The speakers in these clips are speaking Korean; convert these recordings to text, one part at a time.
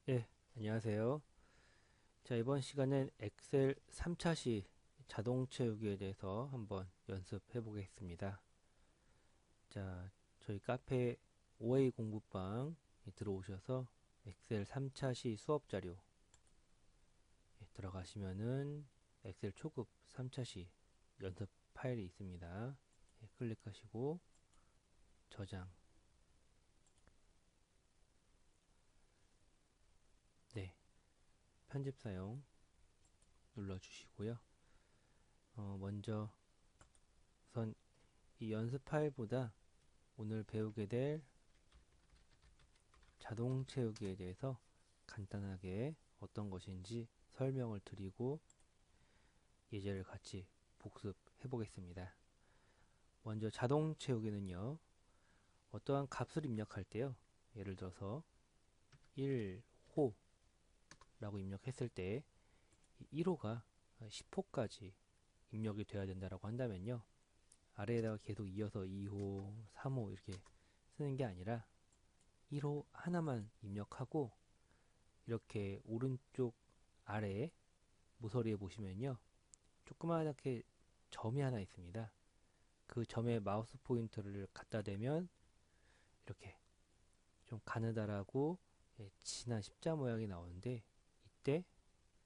예, 안녕하세요. 자, 이번 시간엔 엑셀 3차 시 자동 채우기에 대해서 한번 연습해 보겠습니다. 자, 저희 카페 OA 공부방에 들어오셔서 엑셀 3차 시 수업 자료 들어가시면은 엑셀 초급 3차 시 연습 파일이 있습니다. 예, 클릭하시고 저장. 네, 편집 사용 눌러주시고요. 먼저 우선 이 연습 파일보다 오늘 배우게 될 자동 채우기에 대해서 간단하게 어떤 것인지 설명을 드리고 예제를 같이 복습해 보겠습니다. 먼저 자동 채우기는요, 어떠한 값을 입력할 때요, 예를 들어서 1호라고 입력했을 때 1호가 10호까지 입력이 돼야 된다고 한다면요, 아래에다가 계속 이어서 2호, 3호 이렇게 쓰는 게 아니라 1호 하나만 입력하고 이렇게 오른쪽 아래에 모서리에 보시면요, 조그맣게 점이 하나 있습니다. 그 점에 마우스 포인터를 갖다 대면 이렇게 좀 가느다랗고 진한 십자 모양이 나오는데, 이때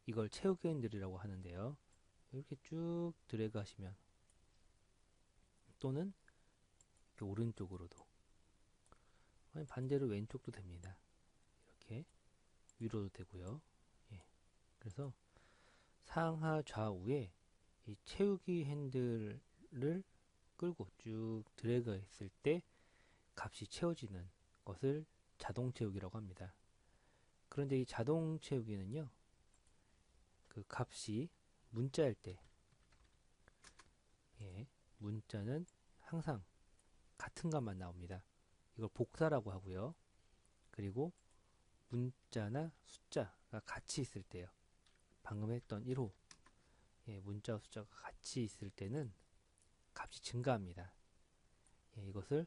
이걸 채우기 핸들이라고 하는데요. 이렇게 쭉 드래그 하시면, 또는 이렇게 오른쪽으로도, 아니 반대로 왼쪽도 됩니다. 이렇게 위로도 되고요. 예. 그래서 상하 좌우에 이 채우기 핸들을 끌고 쭉 드래그 했을 때 값이 채워지는 것을 자동 채우기라고 합니다. 그런데 이 자동 채우기는요, 그 값이 문자일 때, 예, 문자는 항상 같은 값만 나옵니다. 이걸 복사라고 하고요. 그리고 문자나 숫자가 같이 있을 때요. 방금 했던 1호, 예, 문자와 숫자가 같이 있을 때는 값이 증가합니다. 예, 이것을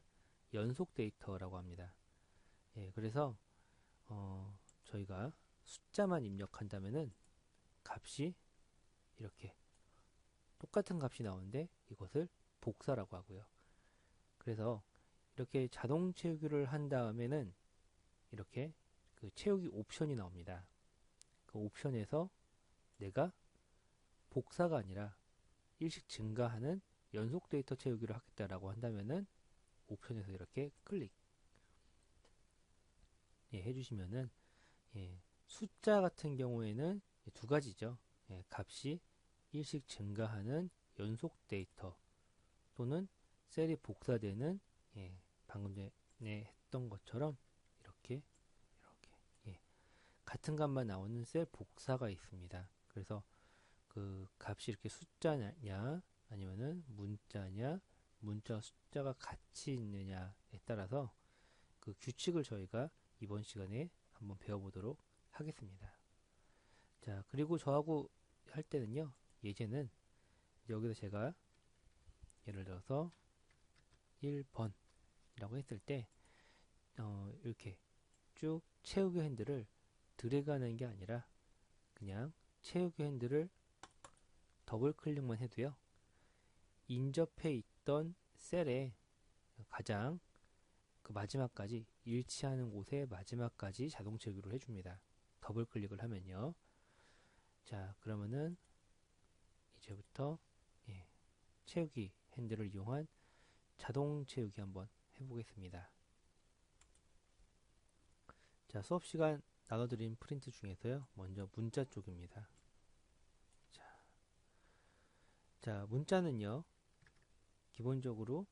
연속 데이터라고 합니다. 예, 그래서 저희가 숫자만 입력한다면은 값이 이렇게 똑같은 값이 나오는데 이것을 복사라고 하고요. 그래서 이렇게 자동 채우기를 한 다음에는 이렇게 그 채우기 옵션이 나옵니다. 그 옵션에서 내가 복사가 아니라 일씩 증가하는 연속 데이터 채우기를 하겠다라고 한다면은 옵션에서 이렇게 클릭, 예, 해주시면은, 예, 숫자 같은 경우에는 두 가지죠. 예, 값이 일씩 증가하는 연속 데이터, 또는 셀이 복사되는, 예, 방금 전에 했던 것처럼 이렇게 이렇게, 예, 같은 값만 나오는 셀 복사가 있습니다. 그래서 그 값이 이렇게 숫자냐 아니면은 문자냐, 문자와 숫자가 같이 있느냐에 따라서 그 규칙을 저희가 이번 시간에 한번 배워보도록 하겠습니다. 자, 그리고 저하고 할 때는요, 예제는 여기서 제가 예를 들어서 1번이라고 했을 때 이렇게 쭉 채우기 핸들을 드래그하는 게 아니라 그냥 채우기 핸들을 더블 클릭만 해도요, 인접해 있던 셀에 가장 그 마지막까지 일치하는 곳에 마지막까지 자동 채우기를 해줍니다. 더블 클릭을 하면요. 자, 그러면은 이제부터, 예, 채우기 핸들을 이용한 자동 채우기 한번 해보겠습니다. 자, 수업 시간 나눠드린 프린트 중에서요, 먼저 문자 쪽입니다. 자, 문자는요, 기본적으로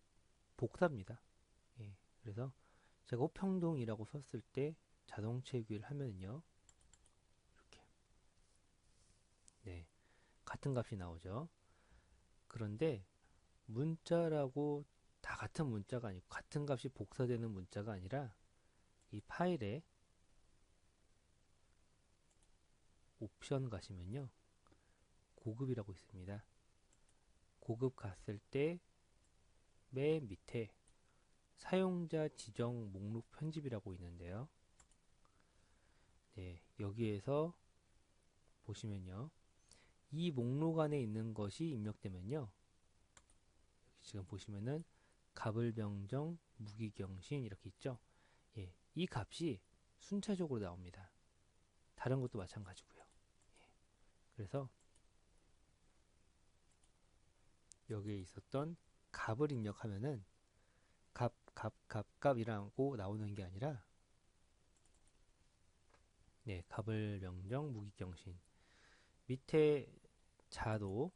복사입니다. 예, 그래서 제가 호평동이라고 썼을 때 자동 채우기를 하면요, 이렇게, 네, 같은 값이 나오죠. 그런데 문자라고 다 같은 문자가 아니고 같은 값이 복사되는 문자가 아니라 이 파일에 옵션 가시면요, 고급이라고 있습니다. 고급 갔을 때 맨 밑에 사용자 지정 목록 편집이라고 있는데요. 네, 여기에서 보시면요. 이 목록 안에 있는 것이 입력되면요. 지금 보시면은 갑을병정, 무기경신 이렇게 있죠. 예, 이 값이 순차적으로 나옵니다. 다른 것도 마찬가지고요. 예, 그래서 여기에 있었던 갑을 입력하면은 갑이라고 나오는 게 아니라 네, 갑을병정, 무기경신 밑에 자도,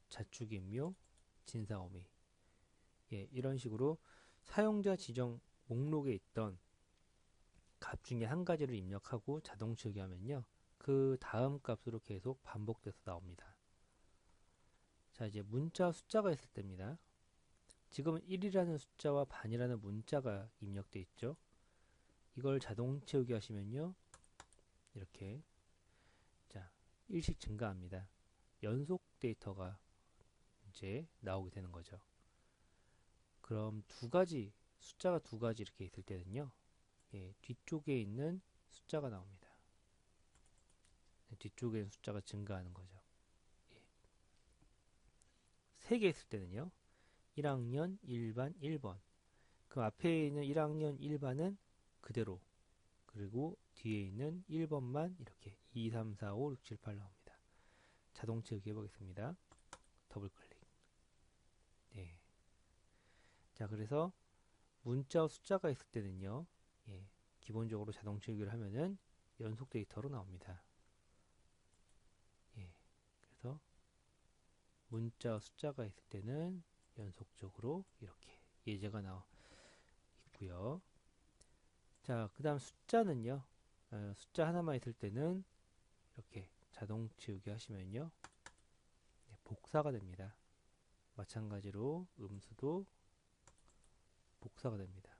자축인묘, 진사오미 예, 이런 식으로 사용자 지정 목록에 있던 값 중에 한 가지를 입력하고 자동 치우기하면요. 그 다음 값으로 계속 반복돼서 나옵니다. 자, 이제 문자 숫자가 있을 때입니다. 지금은 1이라는 숫자와 반이라는 문자가 입력돼 있죠. 이걸 자동 채우기 하시면요. 이렇게 자, 일씩 증가합니다. 연속 데이터가 이제 나오게 되는 거죠. 그럼 숫자가 두 가지 이렇게 있을 때는요. 예, 뒤쪽에 있는 숫자가 나옵니다. 뒤쪽에 있는 숫자가 증가하는 거죠. 예. 3개 있을 때는요. 1학년 1반 1번. 그 앞에 있는 1학년 1반은 그대로. 그리고 뒤에 있는 1번만 이렇게 2, 3, 4, 5, 6, 7, 8 나옵니다. 자동 채우기 해보겠습니다. 더블 클릭. 네. 자, 그래서 문자 숫자가 있을 때는요. 예, 기본적으로 자동 채우기를 하면은 연속 데이터로 나옵니다. 예, 그래서 문자 숫자가 있을 때는 연속적으로 이렇게 예제가 나와 있고요. 자, 그 다음 숫자는요. 숫자 하나만 있을 때는 이렇게 자동 치우기 하시면요. 네, 복사가 됩니다. 마찬가지로 음수도 복사가 됩니다.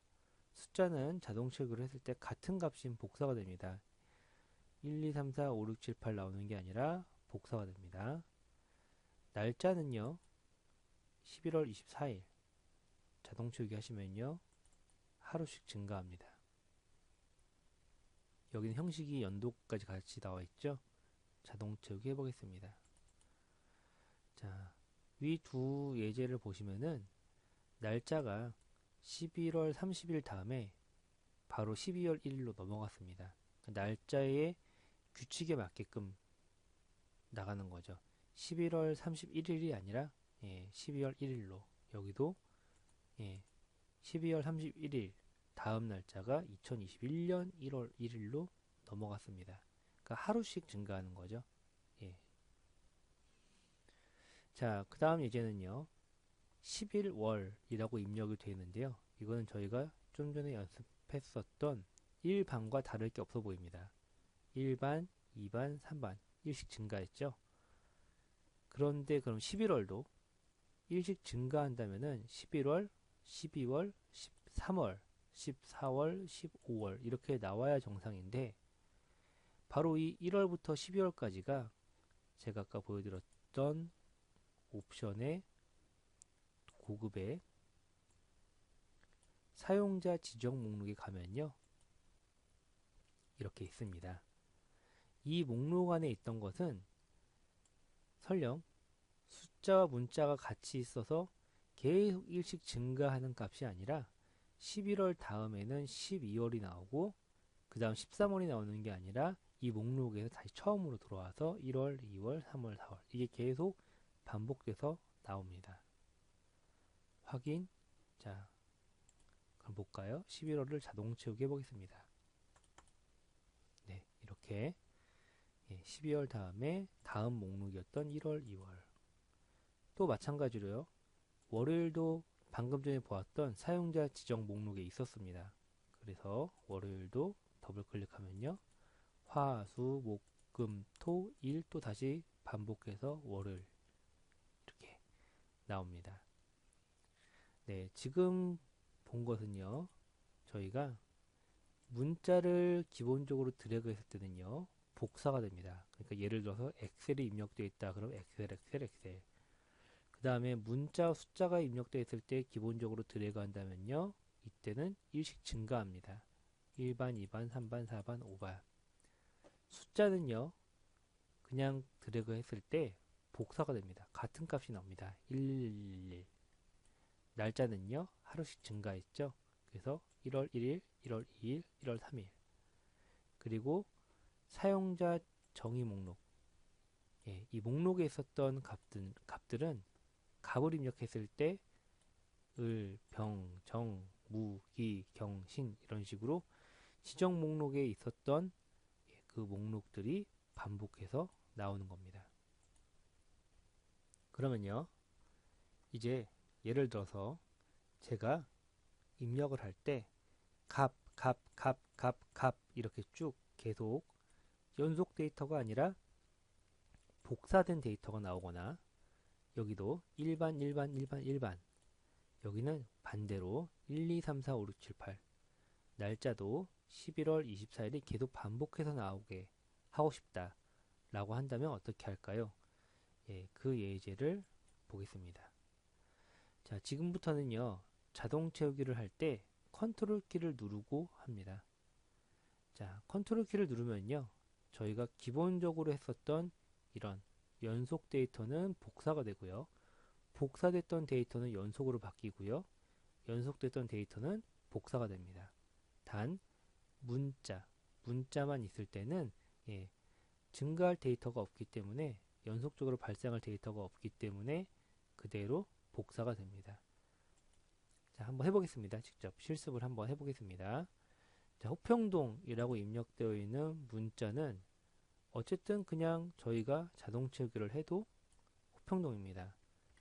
숫자는 자동 치우기를 했을 때 같은 값인 복사가 됩니다. 1, 2, 3, 4, 5, 6, 7, 8 나오는 게 아니라 복사가 됩니다. 날짜는요. 11월 24일 자동 채우기 하시면요. 하루씩 증가합니다. 여기는 형식이 연도까지 같이 나와 있죠. 자동 채우기 해보겠습니다. 자, 위 두 예제를 보시면은 날짜가 11월 30일 다음에 바로 12월 1일로 넘어갔습니다. 날짜의 규칙에 맞게끔 나가는 거죠. 11월 31일이 아니라 12월 1일로 여기도 12월 31일 다음 날짜가 2021년 1월 1일로 넘어갔습니다. 그러니까 하루씩 증가하는 거죠. 예. 자, 그 다음 예제는요. 11월이라고 입력이 되어 있는데요. 이거는 저희가 좀 전에 연습했었던 1반과 다를 게 없어 보입니다. 1반, 2반, 3반 1씩 증가했죠. 그런데 그럼 11월도 1씩 증가한다면은 11월, 12월, 13월, 14월, 15월 이렇게 나와야 정상인데 바로 이 1월부터 12월까지가 제가 아까 보여드렸던 옵션의 고급의 사용자 지정 목록에 가면요. 이렇게 있습니다. 이 목록 안에 있던 것은 설령 숫자와 문자가 같이 있어서 계속 일씩 증가하는 값이 아니라 11월 다음에는 12월이 나오고 그 다음 13월이 나오는 게 아니라 이 목록에서 다시 처음으로 들어와서 1월, 2월, 3월, 4월 이게 계속 반복돼서 나옵니다. 확인. 자, 그럼 볼까요? 11월을 자동 채우기 해보겠습니다. 네, 이렇게 12월 다음에 다음 목록이었던 1월, 2월 또 마찬가지로요. 월요일도 방금 전에 보았던 사용자 지정 목록에 있었습니다. 그래서 월요일도 더블 클릭하면요. 화, 수, 목, 금, 토, 일 또 다시 반복해서 월요일 이렇게 나옵니다. 네, 지금 본 것은요. 저희가 문자를 기본적으로 드래그 했을 때는요. 복사가 됩니다. 그러니까 예를 들어서 엑셀이 입력되어 있다. 그럼 엑셀. 그 다음에 문자 숫자가 입력되어 있을 때 기본적으로 드래그 한다면요. 이때는 일씩 증가합니다. 1반, 2반, 3반, 4반, 5반. 숫자는요, 그냥 드래그 했을 때 복사가 됩니다. 같은 값이 나옵니다. 1111. 날짜는요, 하루씩 증가했죠. 그래서 1월 1일, 1월 2일, 1월 3일. 그리고 사용자 정의 목록. 예, 이 목록에 있었던 값들은 값을 입력했을 때 을, 병, 정, 무, 기, 경, 신 이런 식으로 지정 목록에 있었던 그 목록들이 반복해서 나오는 겁니다. 그러면요, 이제 예를 들어서 제가 입력을 할 때 값 이렇게 쭉 계속 연속 데이터가 아니라 복사된 데이터가 나오거나 여기도 일반 여기는 반대로 1, 2, 3, 4, 5, 6, 7, 8 날짜도 11월 24일이 계속 반복해서 나오게 하고 싶다 라고 한다면 어떻게 할까요? 예, 그 예제를 보겠습니다. 자, 지금부터는요, 자동 채우기를 할 때 컨트롤 키를 누르고 합니다. 자, 컨트롤 키를 누르면요, 저희가 기본적으로 했었던 이런 연속 데이터는 복사가 되고요. 복사됐던 데이터는 연속으로 바뀌고요. 연속됐던 데이터는 복사가 됩니다. 단, 문자만 있을 때는 예, 증가할 데이터가 없기 때문에 연속적으로 발생할 데이터가 없기 때문에 그대로 복사가 됩니다. 자, 한번 해보겠습니다. 직접 실습을 한번 해보겠습니다. 자, 호평동이라고 입력되어 있는 문자는 어쨌든 그냥 저희가 자동 채우기를 해도 호평동입니다.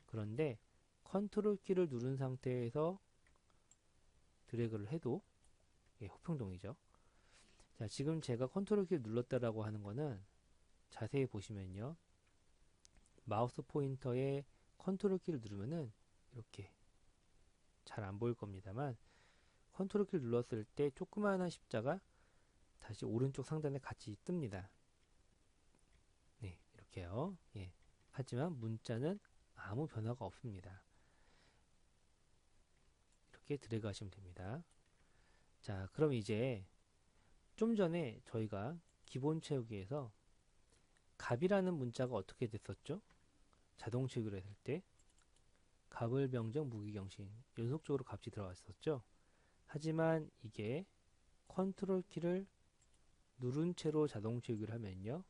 그런데 컨트롤 키를 누른 상태에서 드래그를 해도 예, 호평동이죠. 자, 지금 제가 컨트롤 키를 눌렀다라고 하는 거는 자세히 보시면요. 마우스 포인터에 컨트롤 키를 누르면은 이렇게 잘 안 보일 겁니다만 컨트롤 키를 눌렀을 때 조그마한 십자가 다시 오른쪽 상단에 같이 뜹니다. 네, 이렇게요. 예. 하지만 문자는 아무 변화가 없습니다. 이렇게 드래그 하시면 됩니다. 자, 그럼 이제 좀 전에 저희가 기본 채우기에서 값이라는 문자가 어떻게 됐었죠? 자동 채우기를 했을 때 값을 병정 무기경신 연속적으로 값이 들어갔었죠. 하지만 이게 컨트롤 키를 누른 채로 자동 채우기를 하면요.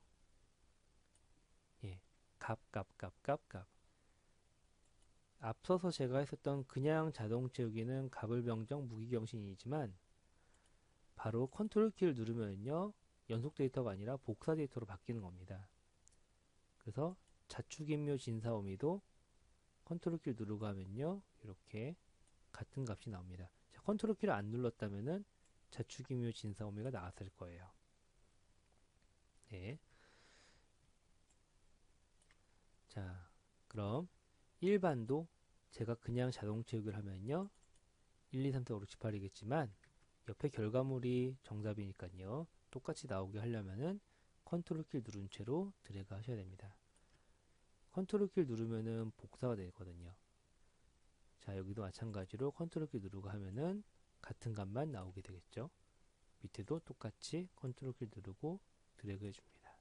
예, 값. 앞서서 제가 했었던 그냥 자동 채우기는 값을 병정 무기경신이지만 바로 컨트롤 키를 누르면요. 연속 데이터가 아니라 복사 데이터로 바뀌는 겁니다. 그래서 자축인묘 진사오미도 컨트롤 키를 누르고 하면요. 이렇게 같은 값이 나옵니다. 자, 컨트롤 키를 안 눌렀다면은 자축인묘 진사오미가 나왔을 거예요. 네. 자, 그럼 일반도 제가 그냥 자동 채우기를 하면요. 1, 2, 3, 4, 5, 6, 7, 8이겠지만 옆에 결과물이 정답이니까요. 똑같이 나오게 하려면은 컨트롤 키를 누른 채로 드래그 하셔야 됩니다. 컨트롤 키를 누르면은 복사가 되거든요. 자, 여기도 마찬가지로 컨트롤 키 누르고 하면은 같은 값만 나오게 되겠죠. 밑에도 똑같이 컨트롤 키 누르고 드래그 해줍니다.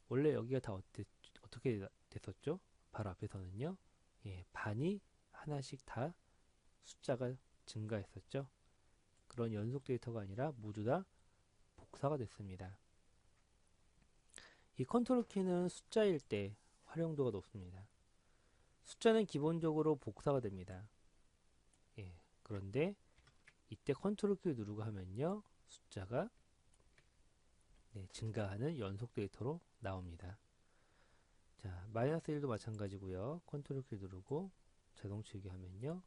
원래 여기가 다 어떻게 됐었죠? 바로 앞에서는요. 예, 반이 하나씩 다 숫자가 증가했었죠. 그런 연속 데이터가 아니라 모두 다 복사가 됐습니다. 이 컨트롤 키는 숫자일 때 활용도가 높습니다. 숫자는 기본적으로 복사가 됩니다. 예, 그런데 이때 컨트롤 키를 누르고 하면요. 숫자가 네, 증가하는 연속 데이터로 나옵니다. 자, 마이너스 1도 마찬가지고요. 컨트롤 키 누르고 자동 채우기 하면요.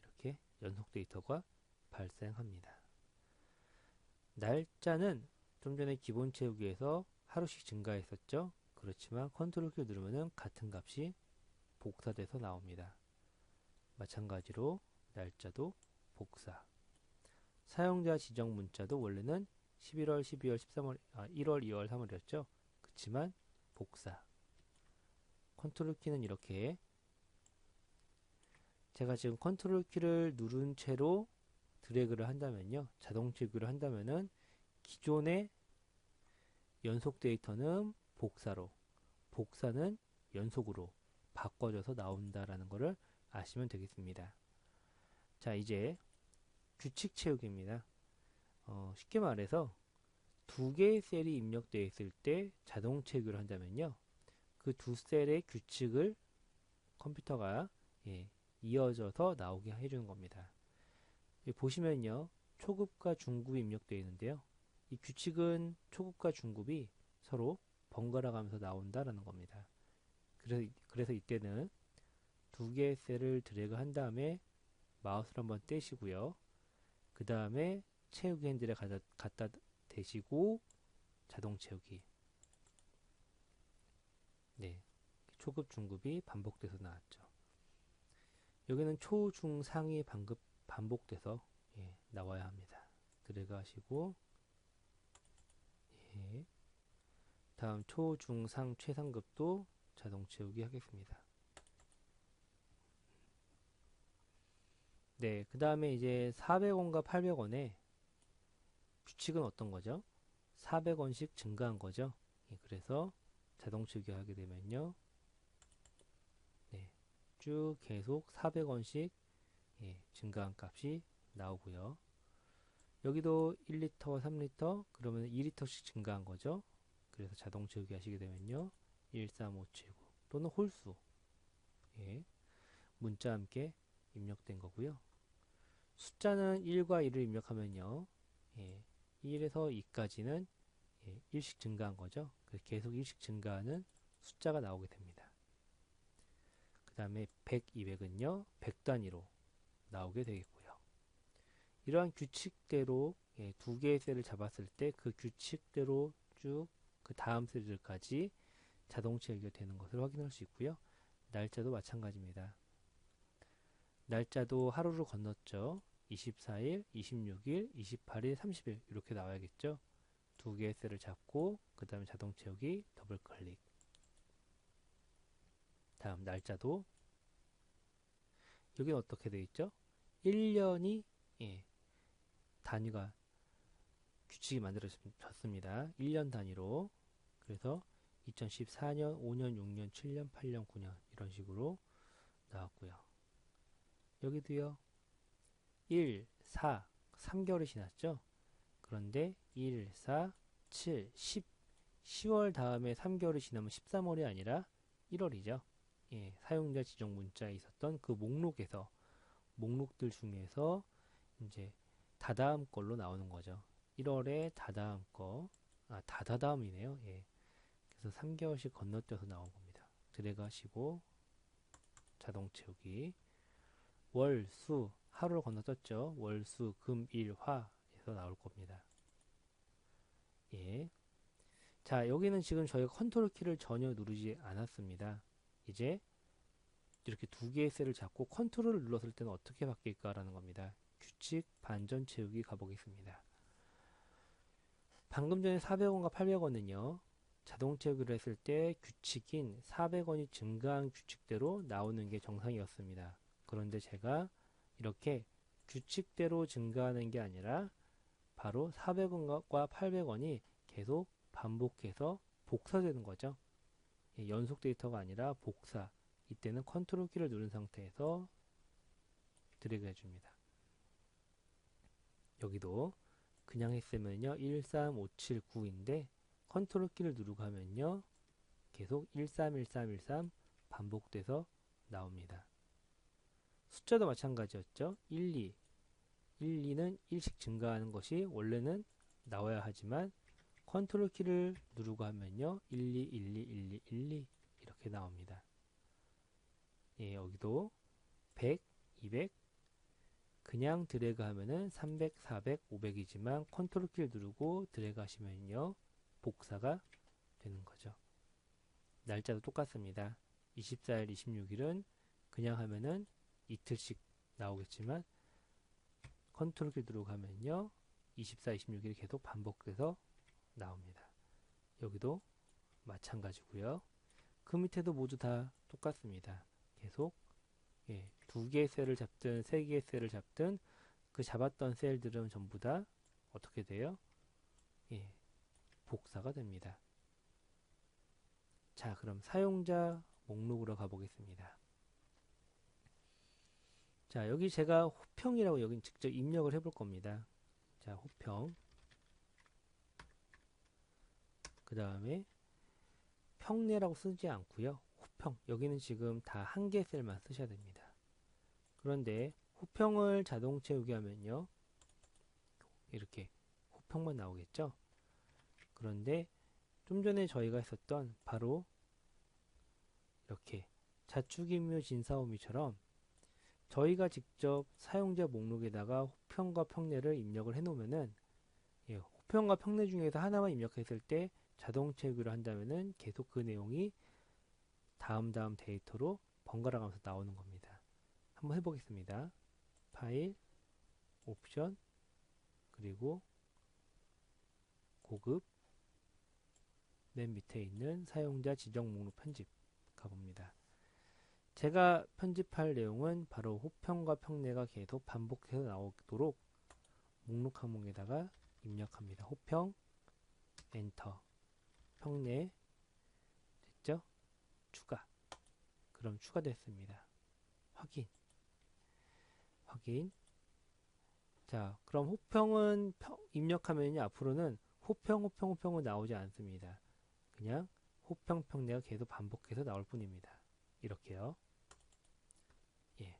이렇게 연속 데이터가 발생합니다. 날짜는 좀 전에 기본 채우기에서 하루씩 증가했었죠. 그렇지만 컨트롤 키 누르면 같은 값이 복사돼서 나옵니다. 마찬가지로 날짜도 복사. 사용자 지정 문자도 원래는 11월, 12월, 13월, 1월, 2월, 3월이었죠. 그렇지만 복사. 컨트롤 키는 이렇게 제가 지금 컨트롤 키를 누른 채로 드래그를 한다면요. 자동 채우기를 한다면은 기존의 연속 데이터는 복사로, 복사는 연속으로 바꿔줘서 나온다라는 것을 아시면 되겠습니다. 자, 이제 규칙 채우기입니다. 쉽게 말해서 두 개의 셀이 입력되어 있을 때 자동 채우기를 한다면요. 그 두 셀의 규칙을 컴퓨터가 이어져서 나오게 해주는 겁니다. 여기 보시면요. 초급과 중급이 입력되어 있는데요. 이 규칙은 초급과 중급이 서로 번갈아 가면서 나온다라는 겁니다. 그래서 이때는 두 개의 셀을 드래그 한 다음에 마우스를 한번 떼시고요. 그 다음에 채우기 핸들에 갖다 대시고 자동 채우기. 네, 초급, 중급이 반복돼서 나왔죠. 여기는 초, 중, 상이 반복돼서 나와야 합니다. 드래그 하시고 다음 초, 중, 상, 최상급도 자동 채우기 하겠습니다. 네, 그 다음에 이제 400원과 800원에 규칙은 어떤 거죠? 400원씩 증가한 거죠. 그래서 자동 채우기 하게 되면요. 네, 쭉 계속 400원씩 증가한 값이 나오고요. 여기도 1리터, 3리터, 그러면 2리터씩 증가한 거죠. 그래서 자동 채우기 하시게 되면요. 13579 또는 홀수 문자와 함께 입력된 거고요. 숫자는 1과 2를 입력하면요. 1에서 2까지는 1씩 증가한 거죠. 그래서 계속 1씩 증가하는 숫자가 나오게 됩니다. 그 다음에 100, 200은요. 100단위로 나오게 되겠고요. 이러한 규칙대로 두 개의 셀을 잡았을 때 그 규칙대로 쭉 그 다음 셀들까지 자동 채우기가 되는 것을 확인할 수 있고요. 날짜도 마찬가지입니다. 날짜도 하루를 건넜죠. 24일, 26일, 28일, 30일 이렇게 나와야겠죠. 두 개의 셀을 잡고 그 다음에 자동 채우기 더블 클릭. 다음 날짜도 여기는 어떻게 되어 있죠? 1년이 단위가 규칙이 만들어졌습니다. 1년 단위로. 그래서 2014년, 5년, 6년, 7년, 8년, 9년 이런 식으로 나왔고요. 여기도요. 1, 4, 3개월이 지났죠? 그런데 1, 4, 7, 10, 10월 다음에 3개월이 지나면 13월이 아니라 1월이죠. 사용자 지정 문자에 있었던 그 목록들 중에서 이제 다다음 걸로 나오는 거죠. 1월에 다다음 거, 다다음이네요. 그래서 3개월씩 건너뛰어서 나온 겁니다. 드래그 하시고 자동 채우기. 월, 수, 하루를 건너뛰었죠. 월, 수, 금, 일, 화에서 나올 겁니다. 자, 여기는 지금 저희가 컨트롤 키를 전혀 누르지 않았습니다. 이제 이렇게 두 개의 셀을 잡고 컨트롤을 눌렀을 때는 어떻게 바뀔까라는 겁니다. 규칙 반전 채우기 가보겠습니다. 방금 전에 400원과 800원은요. 자동 채우기를 했을 때 규칙인 400원이 증가한 규칙대로 나오는 게 정상이었습니다. 그런데 제가 이렇게 규칙대로 증가하는 게 아니라 바로 400원과 800원이 계속 반복해서 복사되는 거죠. 연속 데이터가 아니라 복사. 이때는 컨트롤 키를 누른 상태에서 드래그 해줍니다. 여기도 그냥 했으면요 13579인데 컨트롤 키를 누르고 하면요 계속 131313 반복돼서 나옵니다. 숫자도 마찬가지였죠. 12 12는 1씩 증가하는 것이 원래는 나와야 하지만 컨트롤 키를 누르고 하면요 12 12 12 12 이렇게 나옵니다. 여기도 100 200 그냥 드래그 하면은 300, 400, 500이지만 컨트롤 키를 누르고 드래그 하시면요. 복사가 되는 거죠. 날짜도 똑같습니다. 24일, 26일은 그냥 하면은 이틀씩 나오겠지만 컨트롤 키 누르고 하면요. 24, 26일이 계속 반복돼서 나옵니다. 여기도 마찬가지고요. 그 밑에도 모두 다 똑같습니다. 계속 두 개의 셀을 잡든 세 개의 셀을 잡든 그 잡았던 셀들은 전부 다 어떻게 돼요? 복사가 됩니다. 자, 그럼 사용자 목록으로 가보겠습니다. 자, 여기 제가 호평이라고 여기 직접 입력을 해볼 겁니다. 자, 호평. 그 다음에 평내라고 쓰지 않고요. 호평. 여기는 지금 다 한 개 셀만 쓰셔야 됩니다. 그런데 호평을 자동 채우기 하면요. 이렇게 호평만 나오겠죠? 그런데 좀 전에 저희가 했었던 바로 이렇게 자축인묘 진사오미처럼 저희가 직접 사용자 목록에다가 호평과 평내를 입력을 해 놓으면은 호평과 평내 중에서 하나만 입력했을 때 자동 채우기로 한다면은 계속 그 내용이 다음 데이터로 번갈아 가면서 나오는 겁니다. 한번 해보겠습니다. 파일, 옵션, 그리고 고급, 맨 밑에 있는 사용자 지정 목록 편집 가봅니다. 제가 편집할 내용은 바로 호평과 평내가 계속 반복해서 나오도록 목록 항목에다가 입력합니다. 호평, 엔터, 평내, 됐죠? 추가. 그럼 추가됐습니다. 확인. 자, 그럼 호평은 입력하면 앞으로는 호평은 나오지 않습니다. 그냥 호평, 평내가 계속 반복해서 나올 뿐입니다. 이렇게요. 예.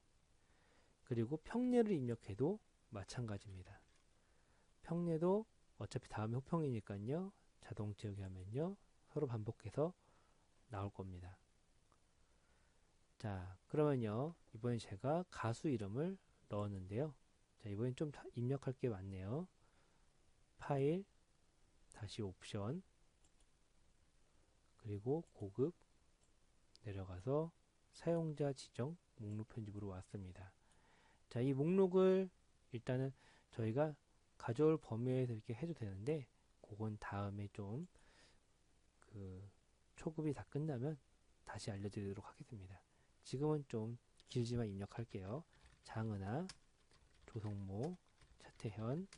그리고 평내를 입력해도 마찬가지입니다. 평내도 어차피 다음에 호평이니까요. 자동 채우기 하면요. 서로 반복해서 나올 겁니다. 자, 그러면요. 이번에 제가 가수 이름을 넣었는데요. 자, 이번엔 좀 입력할 게 많네요. 파일, 다시 옵션, 그리고 고급, 내려가서 사용자 지정 목록 편집으로 왔습니다. 자, 이 목록을 일단은 저희가 가져올 범위에서 이렇게 해도 되는데, 그건 다음에 좀 초급이 다 끝나면 다시 알려드리도록 하겠습니다. 지금은 좀 길지만 입력할게요. 장은아, 조성모, 차태현,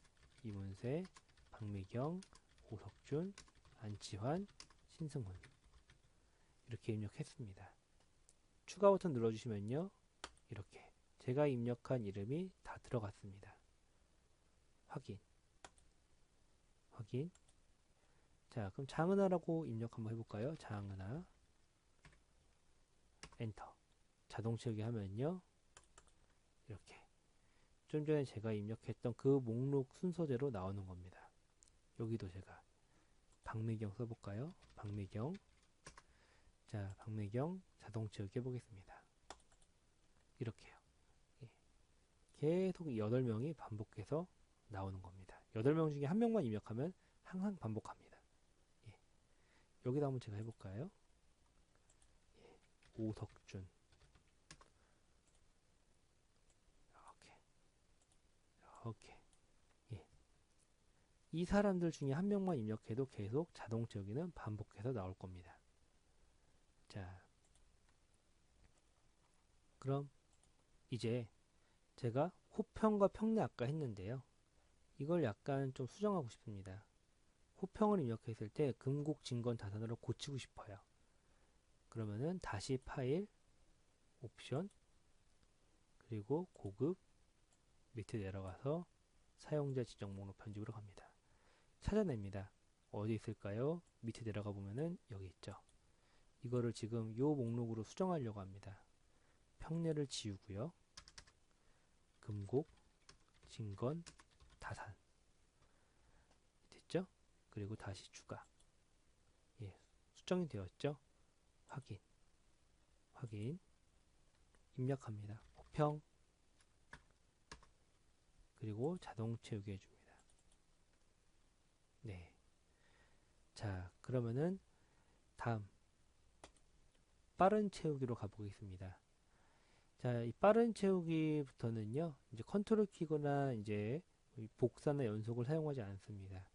이문세, 박미경, 오석준, 안치환, 신승훈. 이렇게 입력했습니다. 추가 버튼 눌러주시면요. 이렇게 제가 입력한 이름이 다 들어갔습니다. 확인. 자, 그럼 장은아라고 입력 한번 해볼까요? 장은아. 엔터. 자동 채우기 하면요. 이렇게 좀 전에 제가 입력했던 그 목록 순서대로 나오는 겁니다. 여기도 제가 박미경 써볼까요? 박미경. 자, 박미경 자동 채우기 해보겠습니다. 이렇게요. 계속 8명이 반복해서 나오는 겁니다. 8명 중에 1명만 입력하면 항상 반복합니다. 여기다 한번 제가 해볼까요? 오석준. 이렇게. 이 사람들 중에 1명만 입력해도 계속 자동 채우기는 반복해서 나올 겁니다. 자, 그럼 이제 제가 호평과 평내 아까 했는데요. 이걸 약간 좀 수정하고 싶습니다. 호평을 입력했을 때 금곡, 진건, 다산으로 고치고 싶어요. 그러면은 다시 파일, 옵션, 그리고 고급, 밑에 내려가서 사용자 지정 목록 편집으로 갑니다. 찾아냅니다. 어디 있을까요? 밑에 내려가 보면은 여기 있죠. 이거를 지금 요 목록으로 수정하려고 합니다. 평내를 지우고요. 금곡, 진건, 다산. 됐죠? 그리고 다시 추가. 수정이 되었죠? 확인. 입력합니다. 호평. 그리고 자동 채우기 해줍니다. 네. 자, 그러면은 다음 빠른 채우기로 가보겠습니다. 자, 이 빠른 채우기부터는요, 이제 컨트롤 키거나 이제 복사나 연속을 사용하지 않습니다.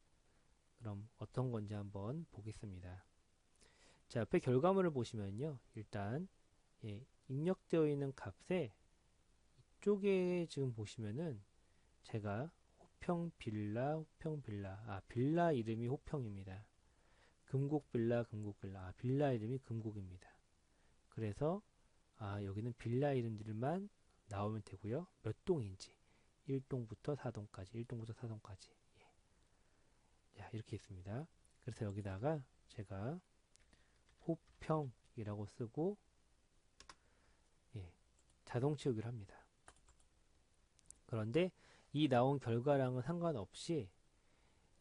그럼 어떤 건지 한번 보겠습니다. 자, 옆에 결과물을 보시면요, 일단 입력되어 있는 값에 이쪽에 지금 보시면은 제가 호평 빌라, 빌라 이름이 호평입니다. 금곡 빌라, 금곡 빌라. 아, 빌라 이름이 금곡입니다. 그래서 여기는 빌라 이름들만 나오면 되고요. 몇 동인지 1동부터 4동까지 1동부터 4동까지 자, 이렇게 있습니다. 그래서 여기다가 제가 호평이라고 쓰고 자동 채우기를 합니다. 그런데 이 나온 결과랑은 상관없이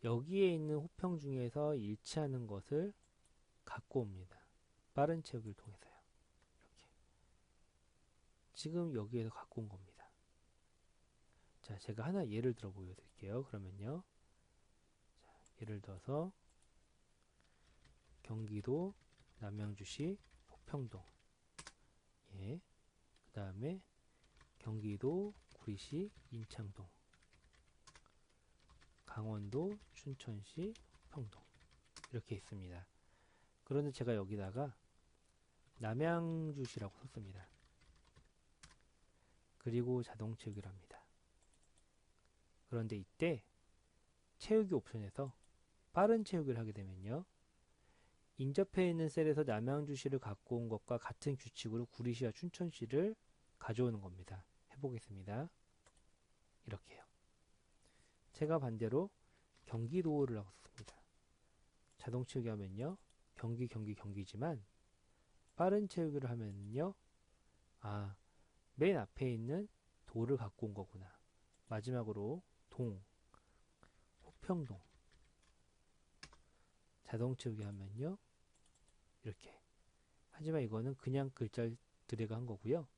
여기에 있는 호평 중에서 일치하는 것을 갖고 옵니다. 빠른 채우기를 통해서요. 이렇게. 지금 여기에서 갖고 온 겁니다. 자, 제가 하나 예를 들어 보여드릴게요. 그러면요. 자, 예를 들어서 경기도 남양주시 호평동 그 다음에 경기도 구리시 인창동 강원도 춘천시 호평동 이렇게 있습니다. 그런데 제가 여기다가 남양주시라고 썼습니다. 그리고 자동 채우기를 합니다. 그런데 이때 채우기 옵션에서 빠른 채우기를 하게 되면요. 인접해 있는 셀에서 남양주시를 갖고 온 것과 같은 규칙으로 구리시와 춘천시를 가져오는 겁니다. 해보겠습니다. 이렇게요. 제가 반대로 경기도를 하고 썼습니다. 자동 채우기 하면요. 경기지만 빠른 채우기를 하면요. 맨 앞에 있는 도를 갖고 온 거구나. 마지막으로 호평동 자동 채우기 하면요. 이렇게. 하지만 이거는 그냥 글자를 드래그 한 거고요.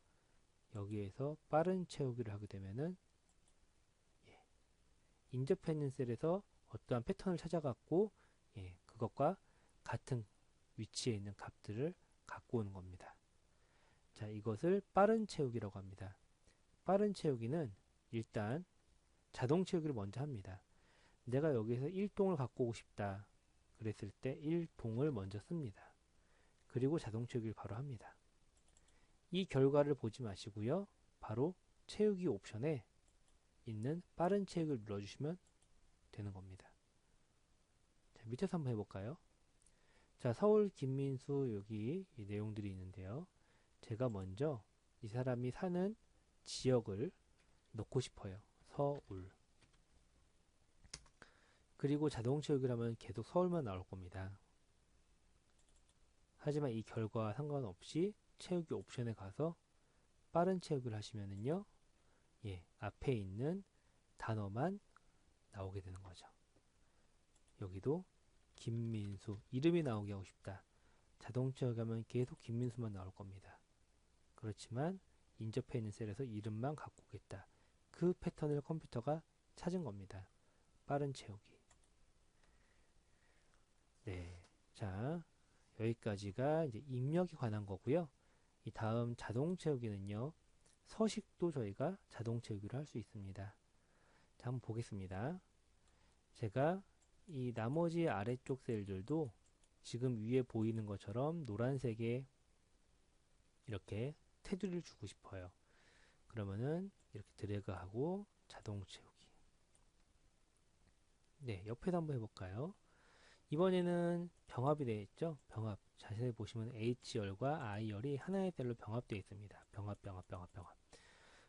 여기에서 빠른 채우기를 하게 되면은 인접해 있는 셀에서 어떠한 패턴을 찾아갖고 그것과 같은 위치에 있는 값들을 갖고 오는 겁니다. 자, 이것을 빠른 채우기라고 합니다. 빠른 채우기는 일단 자동 채우기를 먼저 합니다. 내가 여기서 1동을 갖고 오고 싶다. 그랬을 때 1동을 먼저 씁니다. 그리고 자동 채우기를 바로 합니다. 이 결과를 보지 마시고요. 바로 채우기 옵션에 있는 빠른 채우기를 눌러주시면 되는 겁니다. 자, 밑에서 한번 해볼까요? 자, 서울 김민수 여기 이 내용들이 있는데요. 제가 먼저 이 사람이 사는 지역을 넣고 싶어요. 서울. 그리고 자동 채우기를 하면 계속 서울만 나올 겁니다. 하지만 이 결과와 상관없이 채우기 옵션에 가서 빠른 채우기를 하시면은요. 앞에 있는 단어만 나오게 되는 거죠. 여기도 김민수 이름이 나오게 하고 싶다. 자동 채우기 하면 계속 김민수만 나올 겁니다. 그렇지만 인접해 있는 셀에서 이름만 갖고 오겠다. 그 패턴을 컴퓨터가 찾은 겁니다. 빠른 채우기. 네. 자, 여기까지가 이제 입력에 관한 거고요. 이 다음 자동 채우기는요. 서식도 저희가 자동 채우기를 할 수 있습니다. 자, 한번 보겠습니다. 제가 이 나머지 아래쪽 셀들도 지금 위에 보이는 것처럼 노란색에 이렇게 테두리를 주고 싶어요. 그러면은 이렇게 드래그하고 자동 채우기. 네, 옆에도 한번 해볼까요? 이번에는 병합이 되어 있죠? 병합. 자세히 보시면 H열과 I열이 하나의 셀로 병합되어 있습니다. 병합.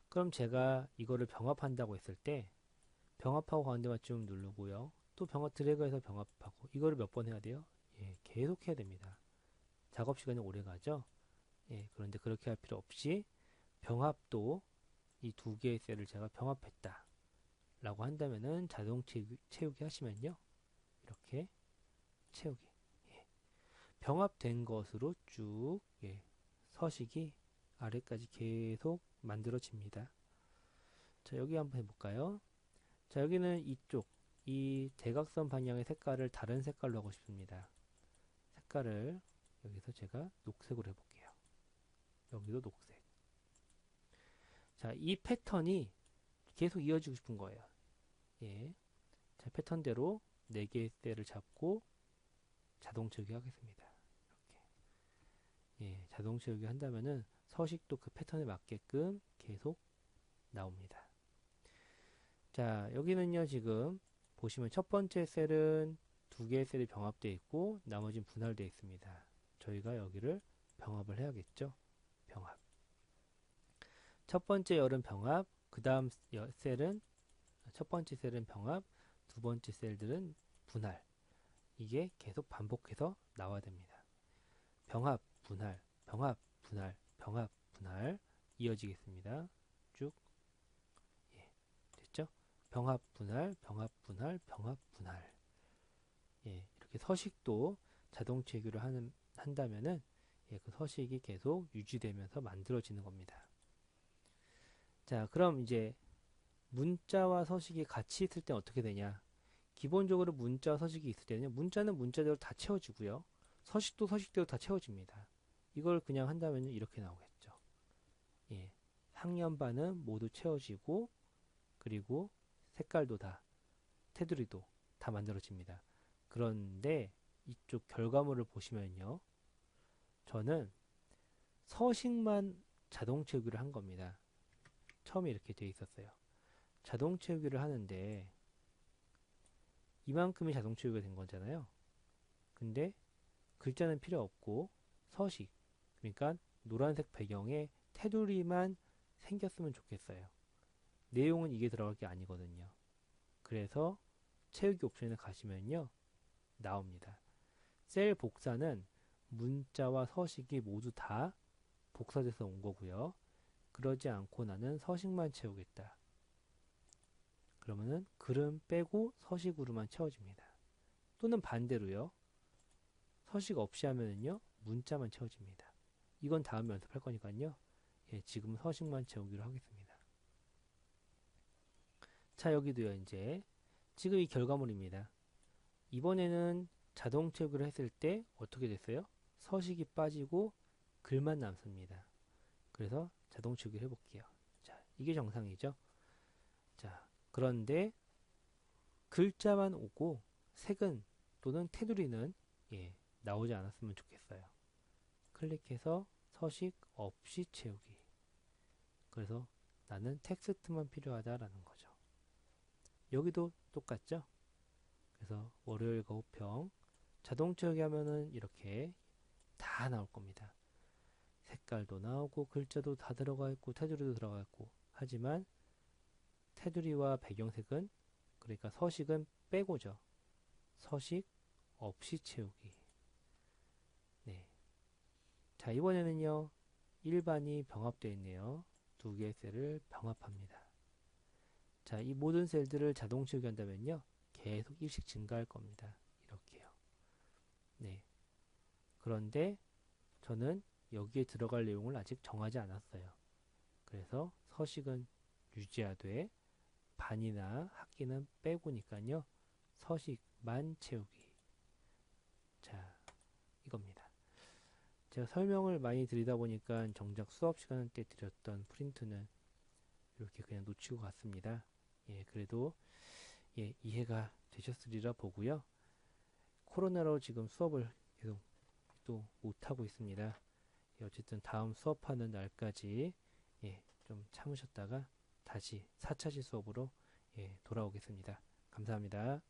그럼 제가 이거를 병합한다고 했을 때 병합하고 가운데 맞춤 누르고요. 또 병합 드래그해서 병합하고 이거를 몇 번 해야 돼요? 계속 해야 됩니다. 작업 시간이 오래 가죠? 그런데 그렇게 할 필요 없이 병합도 이 두 개의 셀을 제가 병합했다 라고 한다면은 자동 채우기 하시면요. 이렇게 채우기. 병합된 것으로 쭉 서식이 아래까지 계속 만들어집니다. 자, 여기 한번 해볼까요? 자, 여기는 이쪽 이 대각선 방향의 색깔을 다른 색깔로 하고 싶습니다. 색깔을 여기서 제가 녹색으로 해볼게요. 여기도 녹색. 자, 이 패턴이 계속 이어지고 싶은 거예요. 자, 패턴대로 4개의 셀을 잡고 자동 채우기 하겠습니다. 이렇게. 자동 채우기 한다면은 서식도 그 패턴에 맞게끔 계속 나옵니다. 자, 여기는요, 지금 보시면 첫 번째 셀은 두 개의 셀이 병합되어 있고 나머지는 분할되어 있습니다. 저희가 여기를 병합을 해야겠죠. 병합. 첫 번째 열은 병합, 그 다음 셀은 첫 번째 셀은 병합, 두 번째 셀들은 분할. 이게 계속 반복해서 나와야 됩니다. 병합, 분할, 병합, 분할, 병합, 분할 이어지겠습니다. 쭉. 예, 됐죠? 병합, 분할, 병합, 분할, 병합, 분할. 예, 이렇게 서식도 자동 체규를 한다면은 예, 그 서식이 계속 유지되면서 만들어지는 겁니다. 자, 그럼 이제 문자와 서식이 같이 있을 때 어떻게 되냐? 기본적으로 문자와 서식이 있을 때는 문자는 문자대로 다 채워지고요. 서식도 서식대로 다 채워집니다. 이걸 그냥 한다면 이렇게 나오겠죠. 예, 학년반은 모두 채워지고 그리고 색깔도 다, 테두리도 다 만들어집니다. 그런데 이쪽 결과물을 보시면요. 저는 서식만 자동 채우기를 한 겁니다. 처음에 이렇게 되어 있었어요. 자동 채우기를 하는데 이만큼이 자동 채우기가 된 거잖아요. 근데 글자는 필요 없고 서식, 그러니까 노란색 배경에 테두리만 생겼으면 좋겠어요. 내용은 이게 들어갈 게 아니거든요. 그래서 채우기 옵션에 가시면요. 나옵니다. 셀 복사는 문자와 서식이 모두 다 복사돼서 온 거고요. 그러지 않고 나는 서식만 채우겠다. 그러면은 글은 빼고 서식으로만 채워집니다. 또는 반대로요. 서식 없이 하면은요. 문자만 채워집니다. 이건 다음에 연습할 거니까요. 예, 지금 서식만 채우기로 하겠습니다. 자, 여기도요. 이제 지금 이 결과물입니다. 이번에는 자동 채우기를 했을 때 어떻게 됐어요? 서식이 빠지고 글만 남습니다. 그래서 자동 채우기를 해볼게요. 자, 이게 정상이죠. 자, 그런데 글자만 오고 색은 또는 테두리는 예, 나오지 않았으면 좋겠어요. 클릭해서 서식 없이 채우기. 그래서 나는 텍스트만 필요하다라는 거죠. 여기도 똑같죠? 그래서 월요일 거우평 자동 채우기 하면은 이렇게 다 나올 겁니다. 색깔도 나오고 글자도 다 들어가 있고 테두리도 들어가 있고 하지만 테두리와 배경색은 그러니까 서식은 빼고죠. 서식 없이 채우기. 네. 자, 이번에는요. 일반이 병합되어 있네요. 두 개의 셀을 병합합니다. 자, 이 모든 셀들을 자동 채우기 한다면요. 계속 일씩 증가할 겁니다. 이렇게요. 네. 그런데 저는 여기에 들어갈 내용을 아직 정하지 않았어요. 그래서 서식은 유지하되 반이나 학기는 빼고니까요. 서식만 채우기. 자, 이겁니다. 제가 설명을 많이 드리다 보니까 정작 수업 시간 때 드렸던 프린트는 이렇게 그냥 놓치고 갔습니다. 예, 그래도 예, 이해가 되셨으리라 보고요. 코로나로 지금 수업을 계속 또 못하고 있습니다. 예, 어쨌든 다음 수업하는 날까지 예, 좀 참으셨다가 다시 4차시 수업으로 예, 돌아오겠습니다. 감사합니다.